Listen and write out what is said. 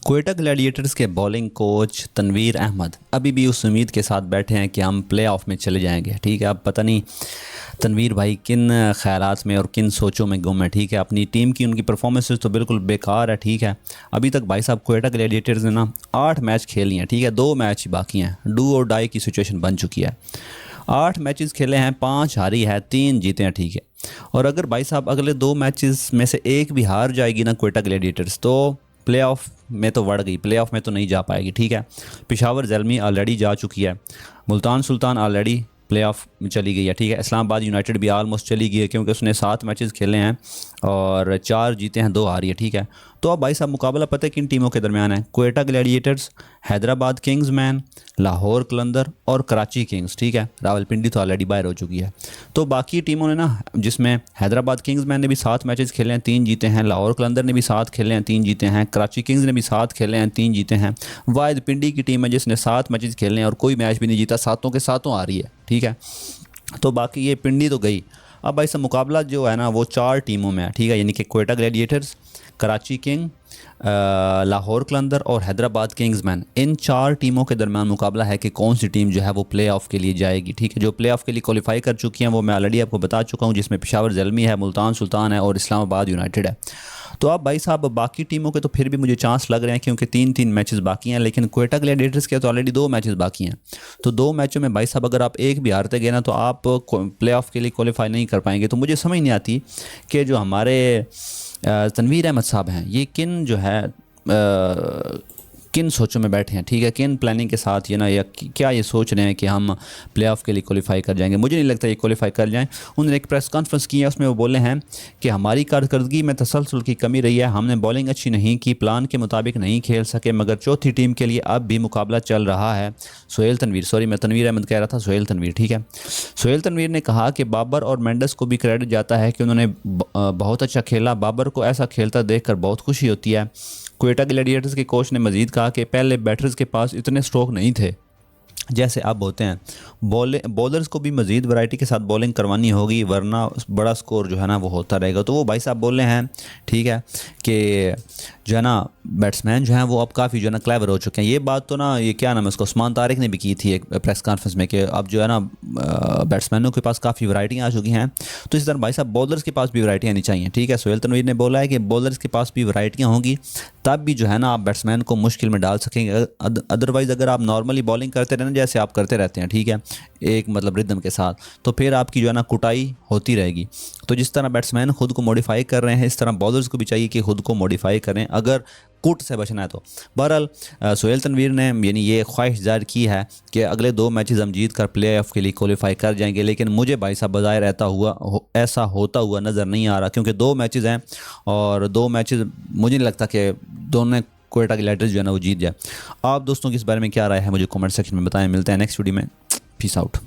Quetta Gladiators के bowling coach Tanveer Ahmad अभी भी उस उम्मीद के साथ बैठे हैं कि हम प्ले ऑफ में चले जाएंगे। ठीक है, अब पता नहीं तनवीर भाई किन ख्यालात में और किन सोचों में गुम है। ठीक है, अपनी टीम की उनकी परफॉर्मेंसेस तो बिल्कुल बेकार है। ठीक है, अभी तक भाई साहब क्वेटा ग्लैडिएटर्स ने ना 8 मैच खेल लिए हैं। ठीक है, 2 मैच ही बाकी हैं, डू और डाई की सिचुएशन बन चुकी है। 8 मैचेस खेले हैं, 5 हारी है, 3 जीते हैं। ठीक है, और अगर भाई साहब अगले 2 मैचेस में से एक भी हार जाएगी ना क्वेटा ग्लैडिएटर्स, तो प्ले ऑफ में तो बढ़ गई, प्ले ऑफ में तो नहीं जा पाएगी। ठीक है, पेशावर ज़ल्मी ऑलरेडी जा चुकी है, Multan Sultan already play of में चली गई है। ठीक है, इस्लामाबाद यूनाइटेड भी ऑलमोस्ट चली गई है क्योंकि उसने 7 मैचेस खेले हैं और 4 जीते हैं, 2 हारी है। ठीक है, तो अब भाई साहब मुकाबला पता है किन टीमों के दरमियान है? क्वेटा ग्लैडिएटर्स, हैदराबाद किंग्समैन, लाहौर कलंदर और कराची किंग्स। ठीक है, रावलपिंडी तो ऑलरेडी बाहर हो चुकी है। तो बाकी टीमों ने ना, जिसमें हैदराबाद किंग्समैन ने भी 7 मैचेस खेले हैं, 3 जीते हैं, लाहौर कलंदर ने भी 7 खेले हैं, 3 जीते हैं, कराची किंग्स ने भी 7 खेले हैं, 3 जीते हैं। वाहिद पिंडी की टीम है जिसने 7 मैचेस खेले हैं और कोई मैच भी नहीं जीता, 7 के 7 आ रही है। ठीक है, तो बाकी ये पिंडी तो गई। अब भाई साहब मुकाबला जो है ना वो 4 टीमों में है। ठीक है, यानी कि क्वेटा ग्लैडिएटर्स, कराची किंग, लाहौर कलंदर और हैदराबाद किंग्समैन, इन 4 टीमों के दरमियान मुकाबला है कि कौन सी टीम जो है वो प्ले ऑफ के लिए जाएगी। ठीक है, जो प्ले ऑफ के लिए क्वालिफाई कर चुकी हैं वो मैं ऑलरेडी आपको बता चुका हूँ, जिसमें पेशावर ज़ल्मी है, मुल्तान सुल्तान है और इस्लामाबाद यूनाइटेड है। तो अब भाई साहब बाकी टीमों के तो फिर भी मुझे चांस लग रहे हैं क्योंकि 3-3 मैचेस बाकी हैं, लेकिन क्वेटा ग्लैडिएटर्स के तो ऑलरेडी 2 मैचेस बाकी हैं। तो 2 मैचों में भाई साहब अगर आप एक भी हारते गए ना तो आप प्ले ऑफ के लिए क्वालिफाई नहीं कर पाएंगे। तो मुझे समझ नहीं आती कि जो हमारे तनवीर अहमद साहब हैं ये किन जो है किन सोचों में बैठे हैं। ठीक है, किन प्लानिंग के साथ ये ना, या क्या ये सोच रहे हैं कि हम प्ले ऑफ के लिए क्वालिफाई कर जाएंगे? मुझे नहीं लगता ये क्वालिफाई कर जाएं। उन्होंने एक प्रेस कॉन्फ्रेंस की है, उसमें वो बोले हैं कि हमारी कारकर्दगी में तसलसल की कमी रही है, हमने बॉलिंग अच्छी नहीं की, प्लान के मुताबिक नहीं खेल सके, मगर चौथी टीम के लिए अब भी मुकाबला चल रहा है। सोहेल तनवीर, सॉरी मैं तनवीर अहमद कह रहा था, सोहेल तनवीर। ठीक है, सोहेल तनवीर ने कहा कि बाबर और मेंडस को भी क्रेडिट जाता है कि उन्होंने बहुत अच्छा खेला, बाबर को ऐसा खेलता देखकर बहुत खुशी होती है। क्वेटा ग्लैडिएटर्स के कोच ने मजीद कहा कि पहले बैटर्स के पास इतने स्ट्रोक नहीं थे जैसे अब होते हैं, बॉलर्स को भी मज़ीद वैरायटी के साथ बॉलिंग करवानी होगी वरना बड़ा स्कोर जो है ना वो होता रहेगा। तो वो भाई साहब बोल रहे हैं, ठीक है, कि जो है ना बैट्समैन जो हैं वो अब काफ़ी जो है ना क्लेवर हो चुके हैं। ये बात तो ना, ये क्या नाम है उसको, उस्मान तारिक ने भी की थी एक प्रेस कॉन्फ्रेंस में कि अब जो है ना बैट्समैनों के पास काफ़ी वैरायटियाँ आ चुकी हैं। तो इस तरह भाई साहब बॉलर्स के पास भी वैरायटियाँ आनी चाहिए। ठीक है, सोहेल तनवीर ने बोला है कि बॉलर्स के पास भी वैरायटियाँ होंगी तब भी जो है ना आप बैट्समैन को मुश्किल में डाल सकेंगे। अदरवाइज़ अगर आप नॉर्मली बॉलिंग करते रहें जैसे आप करते रहते हैं, ठीक है, एक मतलब रिदम के साथ, तो फिर आपकी जो है ना कुटाई होती रहेगी। तो जिस तरह बैट्समैन खुद को मॉडिफाई कर रहे हैं इस तरह बॉलर्स को भी चाहिए कि खुद को मॉडिफाई करें अगर कुट से बचना है तो। बहरहाल सोहेल तनवीर ने यानी ये ख्वाहिश ज़ाहिर की है कि अगले 2 मैचेस हम जीत कर प्ले ऑफ के लिए क्वालिफाई कर जाएंगे, लेकिन मुझे भाई साहब बज़ाहिर ऐसा होता हुआ नज़र नहीं आ रहा क्योंकि 2 मैचेस हैं और 2 मैचेस मुझे नहीं लगता कि दोनों क्वेटा ग्लैडिएटर्स जो है ना वो जीत जाए। आप दोस्तों की इस बारे में क्या राय है मुझे कमेंट सेक्शन में बताएं। मिलते हैं नेक्स्ट वीडियो में, पीस आउट।